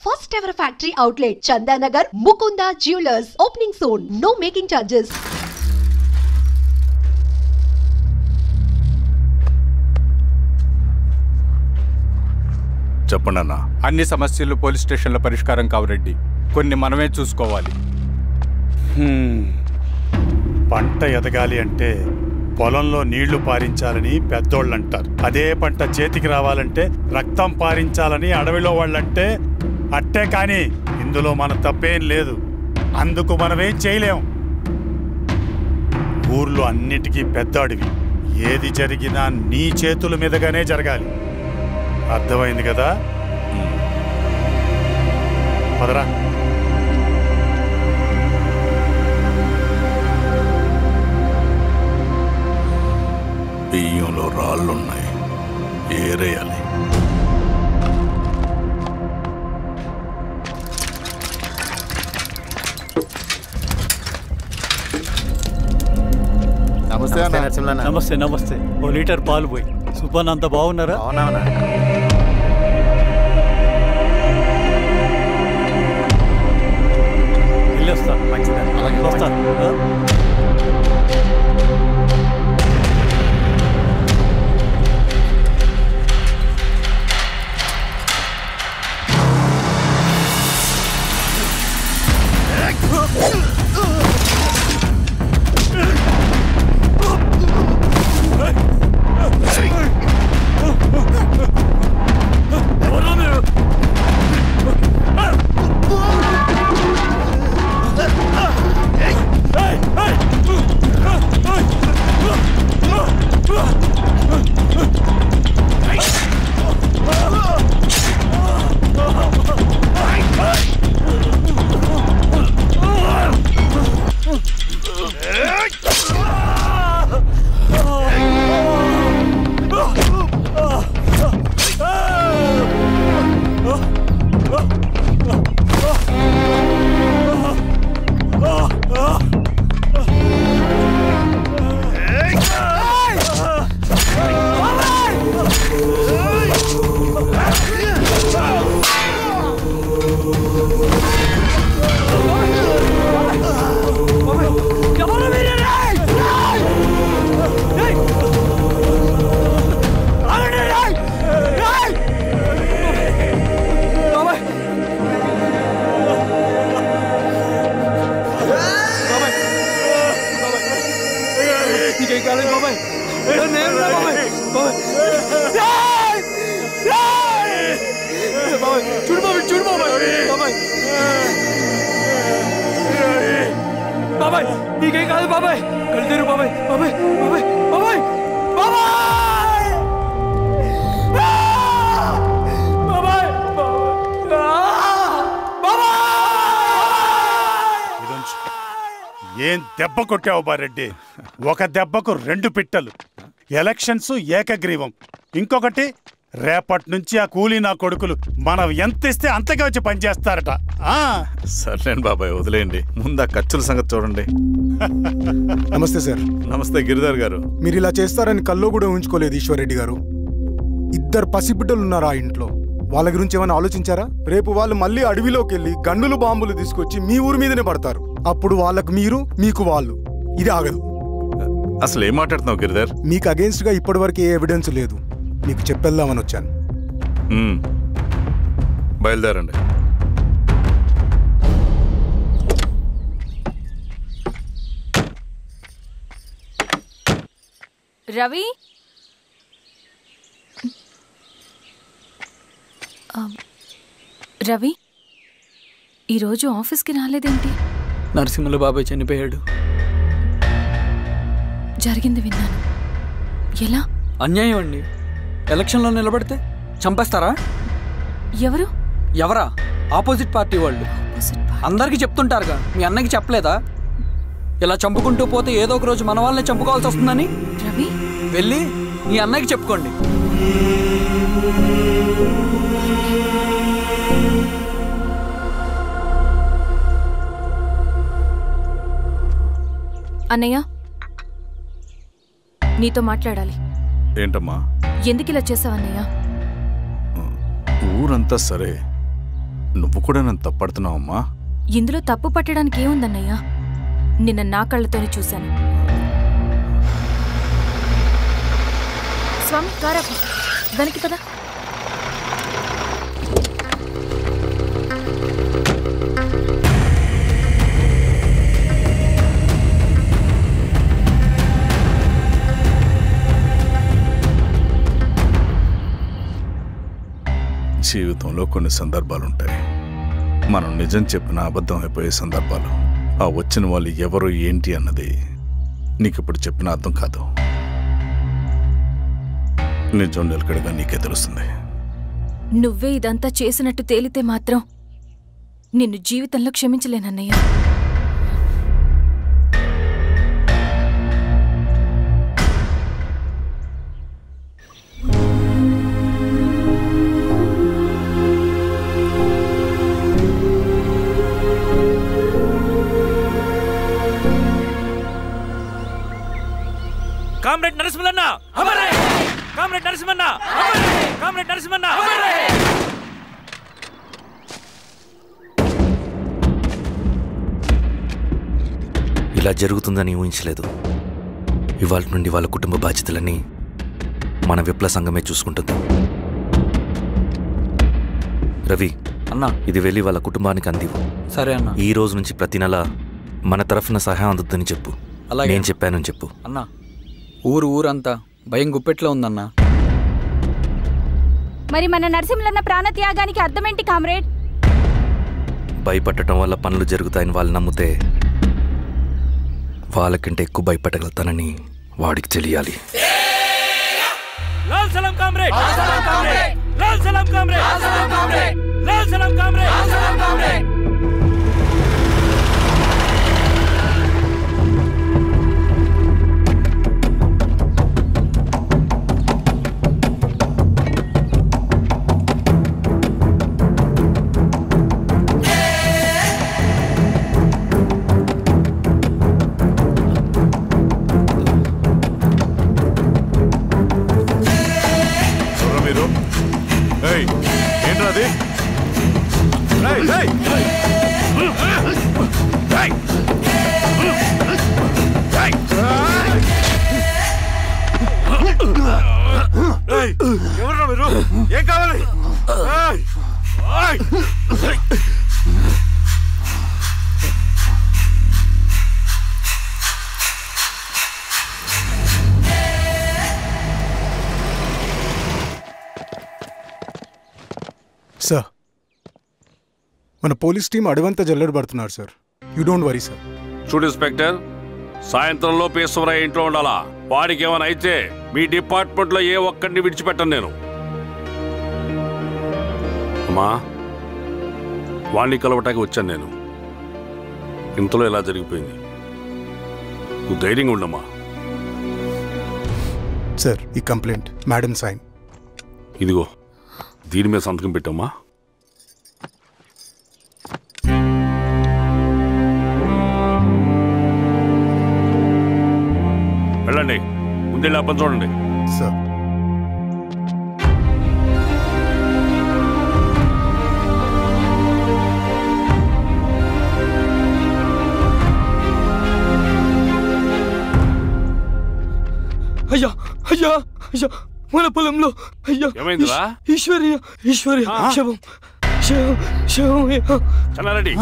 First ever factory outlet, Chandanagar, Mukunda Jewelers. Opening soon. No making charges. చెప్పండన్నా. అన్ని సమస్యలు police స్టేషన్లో పరిష్కారం కావు రెడ్డి. కొన్ని మనమే చూసుకోవాలి. పంట ఎదగాలి అంటే పొలంలో నీళ్లు పారించాలని పెద్దోళ్ళు అంటారు. అదే పంట చేతికి రావాలంటే రక్తం పారించాలని అడవిలో వాళ్ళంటే అట్టే. కానీ ఇందులో మన తప్పేం లేదు. అందుకు మనమేం చేయలేం. ఊర్లో అన్నిటికీ పెద్ద అడవి. ఏది జరిగినా నీ చేతుల మీదగానే జరగాలి. అర్థమైంది కదా? పదరా. బియ్యంలో రాళ్ళున్నాయి, ఏరేయాలి. నమస్తే నరసింహ. నమస్తే నమస్తే. ఓ లీటర్ పాలు పోయి. సుబ్బన్ అంత బాగున్నారా? అవునా? వెళ్ళొస్తాను. మంచిదా? అలాగే వస్తాను. ఏం దెబ్బ కొట్టావు బారెడ్డి? ఒక దెబ్బకు 2 పిట్టలు. ఎలక్షన్స్ ఏకగ్రీవం. ఇంకొకటి, రేపటి నుంచి ఆ కూలీ నా కొడుకులు మనం ఎంత ఇస్తే అంతగా వచ్చి పనిచేస్తారట. సర్లేండి బాబాయ్, వదిలేయండి. ముందు ఆ ఖర్చుల సంగతి చూడండి. నమస్తే సార్. నమస్తే గిరిధర్ గారు. మీరు ఇలా చేస్తారని కల్లో కూడా ఉంచుకోలేదు ఈశ్వర్రెడ్డి గారు. 2 పసిబిడ్డలు ఉన్నారు ఆ ఇంట్లో. వాళ్ళ గురించి ఏమైనా ఆలోచించారా? రేపు వాళ్ళు మళ్ళీ అడవిలోకి వెళ్ళి గన్నులు బాంబులు తీసుకొచ్చి మీ ఊరి మీదనే పడతారు. అప్పుడు వాళ్ళకు మీరు, మీకు వాళ్ళు. ఇది ఆగదు. అసలు ఏం మాట్లాడుతున్నావు గిరిధర్? మీకు అగేన్స్ట్ గా ఇప్పటివరకు ఏ ఎవిడెన్స్ లేదు. మీకు చెప్పేద్దామని వచ్చాను. బయలుదేరండి. రవి, రవి ఈరోజు ఆఫీస్కి రాలేదేంటి? నరసింహుల బాబాయ్ చనిపోయాడు. జరిగింది విన్నాను. ఎలా? అన్యాయం అండి. ఎలక్షన్లో నిలబడితే చంపేస్తారా? ఎవరు? ఎవరా? ఆపోజిట్ పార్టీ వాళ్ళు. అందరికీ చెప్తుంటారుగా, మీ అన్నకి చెప్పలేదా? ఇలా చంపుకుంటూ పోతే ఏదో ఒక రోజు మన వాళ్ళని చంపుకోవాల్సి వస్తుందని. రవి, వెళ్ళి మీ అన్నకి చెప్పుకోండి. అన్నయ్య, నీతో మాట్లాడాలి. ఏంటమ్మా? ఎందుకు ఇలా చేసావన్నయ్య? ఊరంతా సరే, నువ్వు కూడా నన్ను తప్పడుతున్నావమ్మా. ఇందులో తప్పు పట్టడానికి ఏముందన్నయ్యా? నిన్న నా కళ్ళతోనే చూశాను. స్వామి కారాపు దానికి కదా. జీవితంలో కొన్ని సందర్భాలుంటాయి, మనం నిజం చెప్పిన అబద్ధం అయిపోయే సందర్భాలు. ఆ వచ్చిన వాళ్ళు ఎవరు ఏంటి అన్నది నీకిప్పుడు చెప్పిన అర్థం కాదు. నిజం నిలకడగా నీకే తెలుస్తుంది. నువ్వే ఇదంతా చేసినట్టు తేలితే మాత్రం నిన్ను జీవితంలో క్షమించలేనన్నయ్యా. కామ్రేడ్ నరసింహన్న అమరే! కామ్రేడ్ నరసింహన్న అమరే! కామ్రేడ్ నరసింహన్న అమరే! ఇలా జరుగుతుందని ఊహించలేదు. ఇవాళ నుండి వాళ్ళ కుటుంబ బాధ్యతలన్నీ మన విప్లవ సంఘమే చూసుకుంటుంది. రవి అన్నా, ఇది వెళ్ళి వాళ్ళ కుటుంబానికి అందివు. సరే అన్నా. ఈ రోజు నుంచి ప్రతి నెల మన తరఫున సహాయం అందుద్దని చెప్పు. అలాగే. నేను చెప్పానని చెప్పు. అన్నా, ఊరంతా భయం గుప్పెట్లో ఉందన్నా. మరి మన నరసింహన్న ప్రాణత్యాగానికి అర్థమేంటి కామ్రేడ్? భయపడటం వల్ల పనులు జరుగుతాయని వాళ్ళు నమ్మితే వాళ్ళకంటే ఎక్కువ భయపడగలుగుతానని వాడికి తెలియాలి. లాల్ సలాం కామ్రేడ్! లాల్ సలాం కామ్రేడ్! లాల్ సలాం కామ్రేడ్! లాల్ సలాం కామ్రేడ్! లాల్ సలాం కామ్రేడ్! లాల్ సలాం కామ్రేడ్! ఏంట్రాది? ఎవరు మీరు? ఏం కావాలి? సార్, మన పోలీస్ టీం అడవంతా జల్లెడ పడుతున్నారు sir. You don't worry sir. చూడు ఇన్స్పెక్టర్, సాయంత్రంలో పేశ్వరయ్య ఇంట్లో ఉండాలా. వాడికి ఏమైనా అయితే మీ డిపార్ట్మెంట్లో ఏ ఒక్కడిని విడిచిపెట్టను నేను. అమ్మా, వాణ్ణి కలవటానికి వచ్చాను నేను. ఇంతలో ఎలా జరిగిపోయింది? నువ్వు ధైర్యంగా ఉండమ్మా. సార్, ఈ కంప్లైంట్ మేడం సైన్. ఇదిగో, దీని మీద సంతకం పెట్టమ్మా. వెళ్ళండి, ముందెళ్ళి అప్పని చూడండి. సార్, అయ్యా అయ్యా అయ్యా, మన పొలంలో అయ్యా. ఏమైందిరా? ఈశ్వర్య శవం శవం శవం. చెన్నారెడ్డి,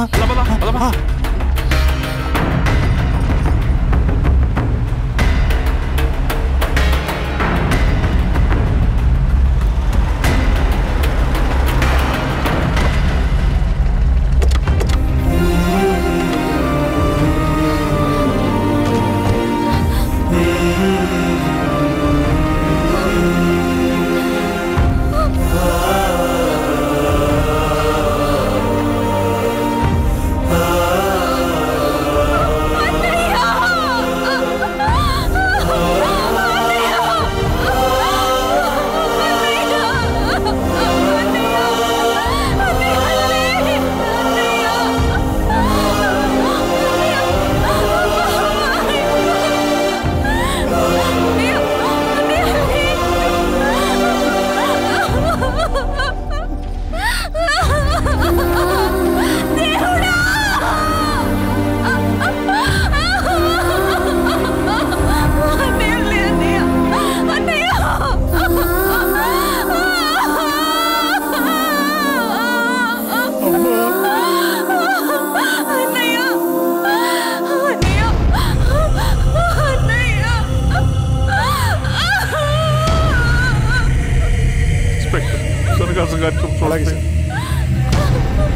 అలాగే సార్.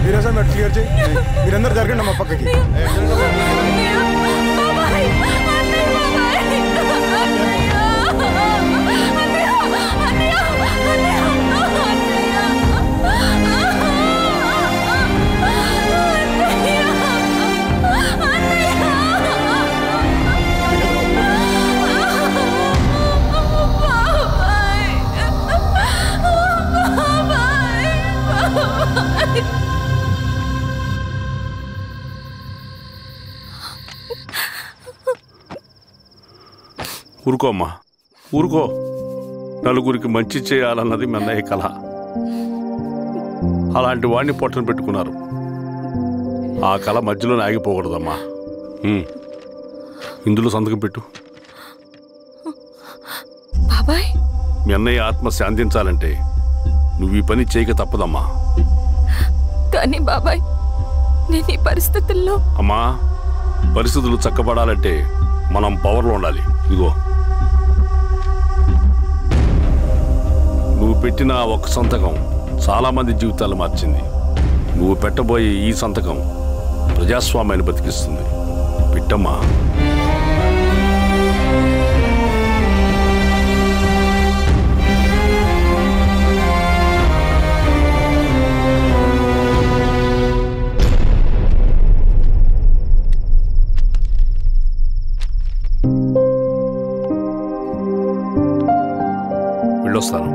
మీరే సార్ మెట్లు క్లియర్ చేయి. మీరందరూ జరగండి మా పక్కకి. ఊరుకో అమ్మా, ఊరుకో. నలుగురికి మంచి చేయాలన్నది మీ అన్నయ్య కళ. అలాంటి వాడిని పొట్టన పెట్టుకున్నారు. ఆ కళ మధ్యలోనే ఆగిపోకూడదమ్మా. ఇందులో సంతకం పెట్టు. బాబాయ్, మీ అన్నయ్య ఆత్మ శాంతించాలంటే నువ్వు ఈ పని చేయక తప్పదమ్మా. కానీ బాబాయ్, నేను ఈ పరిస్థితుల్లో... అమ్మా, పరిస్థితులు చక్కబడాలంటే మనం పవర్లో ఉండాలి. ఇదిగో, నువ్వు పెట్టిన ఒక్క సంతకం చాలా మంది జీవితాలు మార్చింది. నువ్వు పెట్టబోయే ఈ సంతకం ప్రజాస్వామ్యాన్ని బతికిస్తుంది. పెట్టమ్మా. వెళ్ళొస్తాను.